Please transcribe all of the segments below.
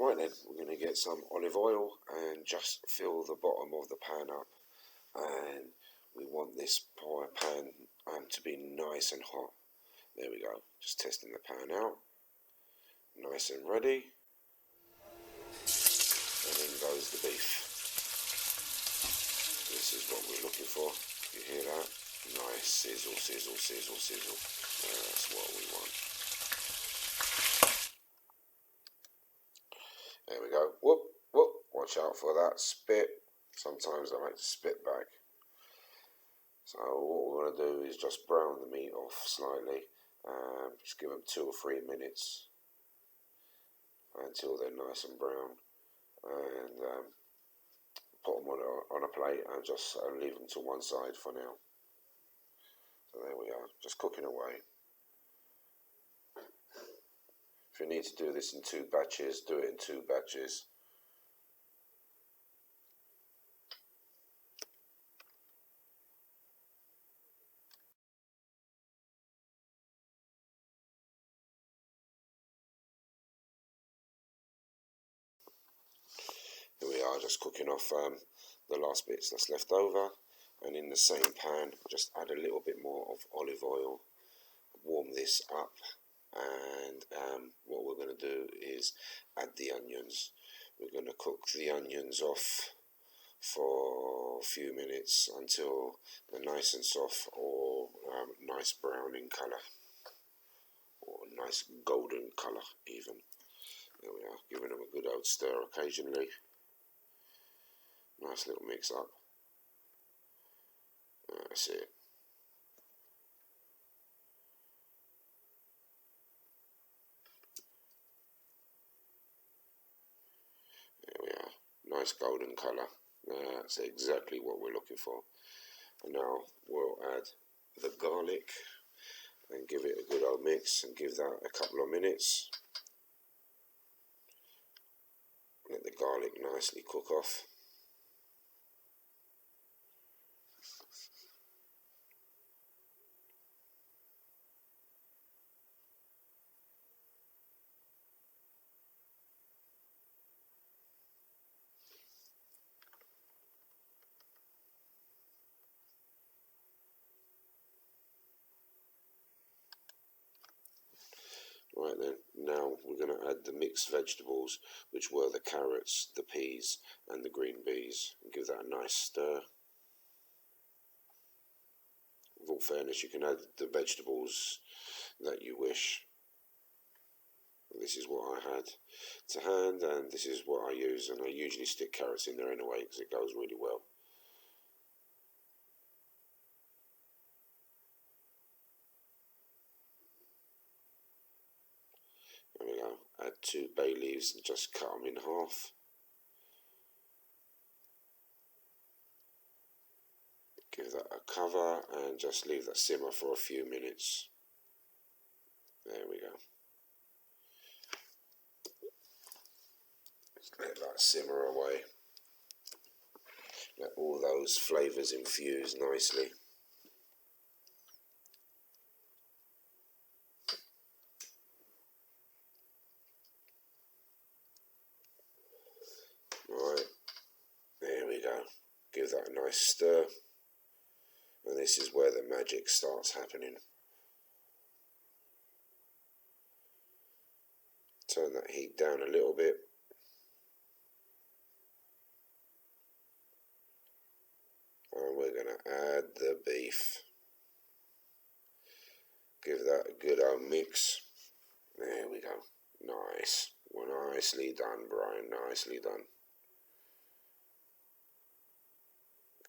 Right then, we're going to get some olive oil and just fill the bottom of the pan up, and we want this pan to be nice and hot. There we go, just testing the pan out, nice and ready, and in goes the beef. This is what we're looking for, you hear that? Nice sizzle, sizzle, sizzle, sizzle, that's what we want. There we go. Whoop, whoop. Watch out for that spit. Sometimes I like to spit back. So what we're going to do is just brown the meat off slightly. Just give them 2 or 3 minutes until they're nice and brown. And put them on a plate and just leave them to one side for now. So there we are, just cooking away. If you need to do this in 2 batches, do it in 2 batches. Here we are, just cooking off the last bits that's left over, and in the same pan just add a little bit more of olive oil, warm this up, and what we're going to do is add the onions. We're going to cook the onions off for a few minutes until they're nice and soft, or nice brown in colour, or nice golden colour even. There we are, giving them a good old stir occasionally. Nice little mix up. That's it. There we are. Nice golden colour. That's exactly what we're looking for. And now we'll add the garlic and give it a good old mix and give that a couple of minutes. Let the garlic nicely cook off. Right then, now we're going to add the mixed vegetables, which were the carrots, the peas and the green beans, and give that a nice stir. With all fairness, you can add the vegetables that you wish. This is what I had to hand, and this is what I use, and I usually stick carrots in there anyway because it goes really well. There we go, add 2 bay leaves and just cut them in half. Give that a cover and just leave that simmer for a few minutes. There we go. Just let that simmer away. Let all those flavours infuse nicely. Right, there we go. Give that a nice stir. And this is where the magic starts happening. Turn that heat down a little bit. And we're going to add the beef. Give that a good old mix. There we go. Nice. Well, nicely done, Brian. Nicely done.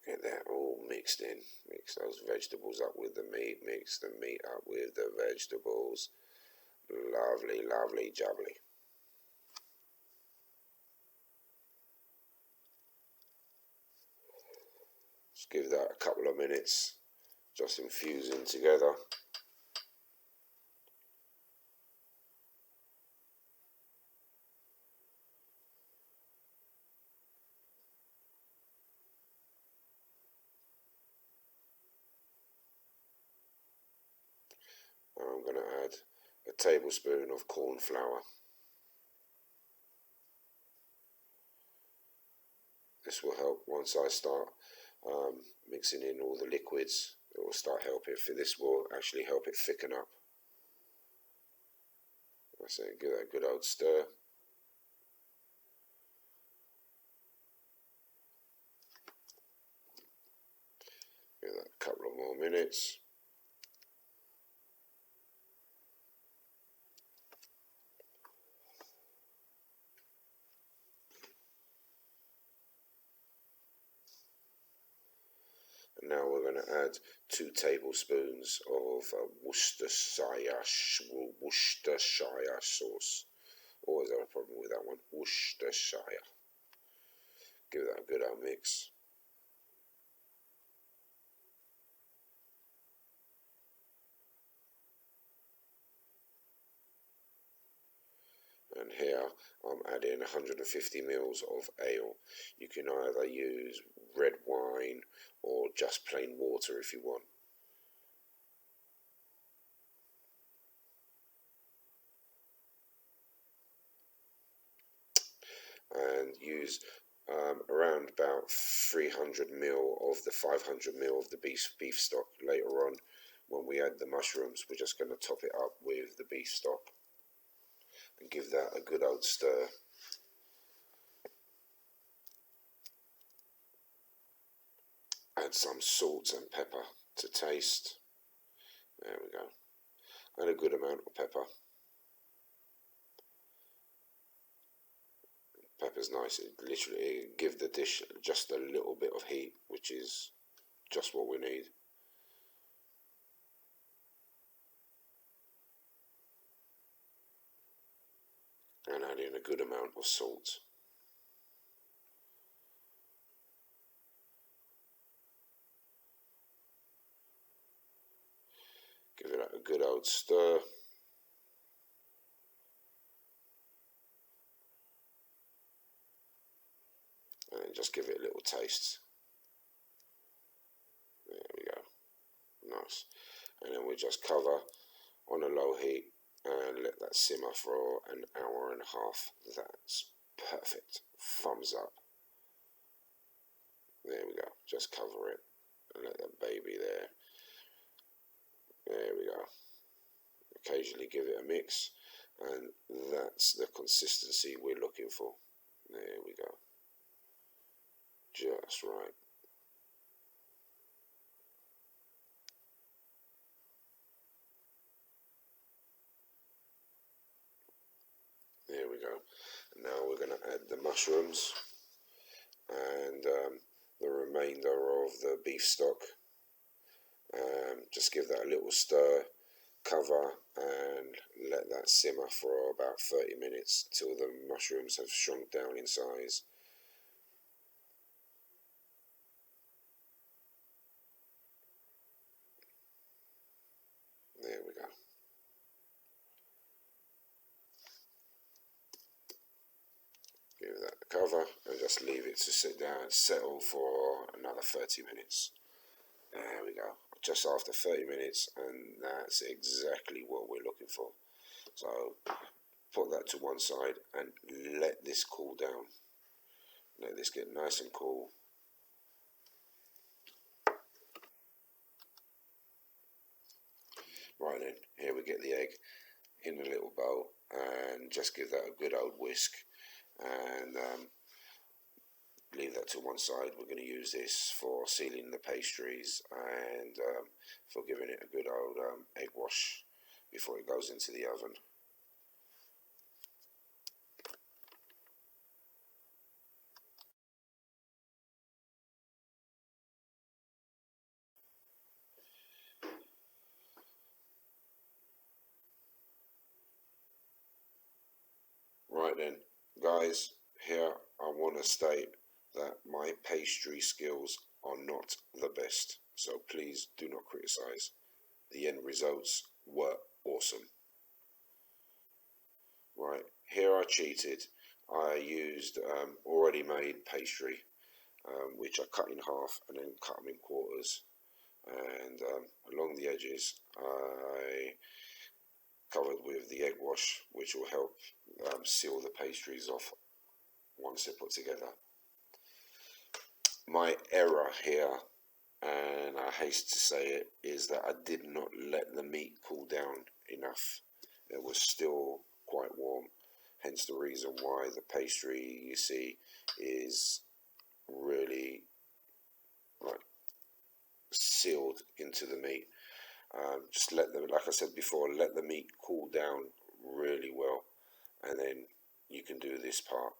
Get that all mixed in. Mix those vegetables up with the meat. Mix the meat up with the vegetables. Lovely, lovely, jubbly. Just give that a couple of minutes. Just infusing together. And I'm going to add a tablespoon of corn flour. This will help once I start mixing in all the liquids. It will start helping. This will actually help it thicken up. I say, give that a good old stir. Give that a couple of more minutes. And now we're going to add 2 tablespoons of Worcestershire sauce. Always have a problem with that one. Worcestershire. Give that a good old mix. And here I'm adding 150 ml of ale. You can either use red wine or just plain water if you want. And use around about 300 ml of the 500 ml of the beef stock later on. When we add the mushrooms, we're just going to top it up with the beef stock and give that a good old stir. Add some salt and pepper to taste. There we go. And a good amount of pepper. Pepper's nice. It literally give the dish just a little bit of heat, which is just what we need. And add in a good amount of salt. Give it a good old stir. And just give it a little taste. There we go. Nice. And then we just cover on a low heat and let that simmer for an hour and a half. That's perfect. Thumbs up. There we go. Just cover it and let that baby there. There we go. Occasionally give it a mix, and that's the consistency we're looking for. There we go. Just right. There we go. Now we're going to add the mushrooms and the remainder of the beef stock. Just give that a little stir, cover, and let that simmer for about 30 minutes till the mushrooms have shrunk down in size. There we go. Give that a cover and just leave it to sit down and settle for another 30 minutes. There we go. Just after 30 minutes, and that's exactly what we're looking for. So put that to one side and let this cool down. Let this get nice and cool. Right then, here we get the egg in a little bowl and just give that a good old whisk and leave that to one side. We're going to use this for sealing the pastries and for giving it a good old egg wash before it goes into the oven. Right then, guys, here I want to state that my pastry skills are not the best, so please do not criticize. The end results were awesome. Right, here I cheated. I used already made pastry, which I cut in half and then cut them in quarters. And along the edges, I covered with the egg wash, which will help seal the pastries off once they're put together. My error here, and I haste to say it, is that I did not let the meat cool down enough. It was still quite warm, hence the reason why the pastry, you see, is really like sealed into the meat. Just let them, like I said before, let the meat cool down really well, and then you can do this part.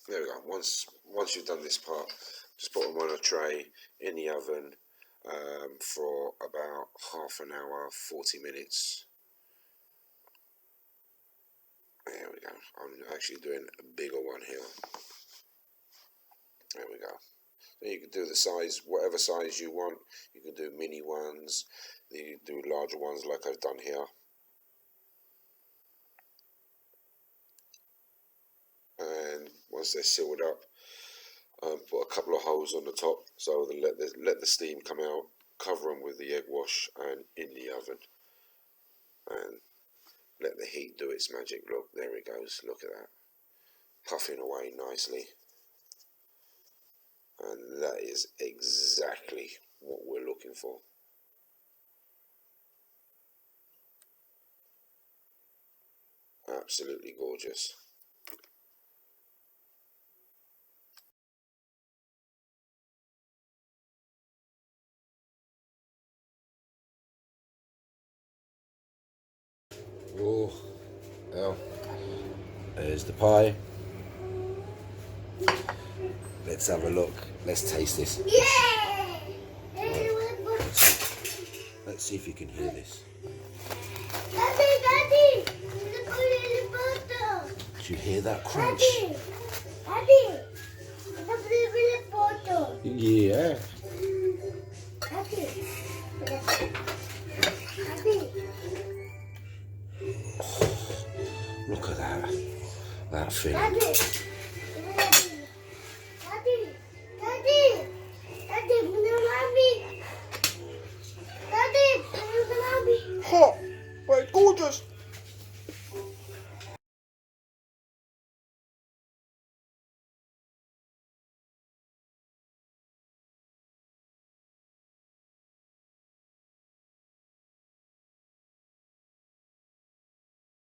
There we go. Once you've done this part, just put them on a tray in the oven for about half an hour, 40 minutes. There we go. I'm actually doing a bigger one here. There we go. So you can do the size, whatever size you want. You can do mini ones. You can do larger ones like I've done here. And once they're sealed up, put a couple of holes on the top so they let the steam come out. Cover them with the egg wash and in the oven, and let the heat do its magic. Look, there it goes. Look at that, puffing away nicely, and that is exactly what we're looking for. Absolutely gorgeous. Oh, well, there's the pie. Let's have a look. Let's taste this. Yeah! Let's see if you can hear this. Daddy! Look at the bottle! Do you hear that crunch? Daddy! Look at the bottle! Yeah. Daddy! Look at that. That filling. Daddy!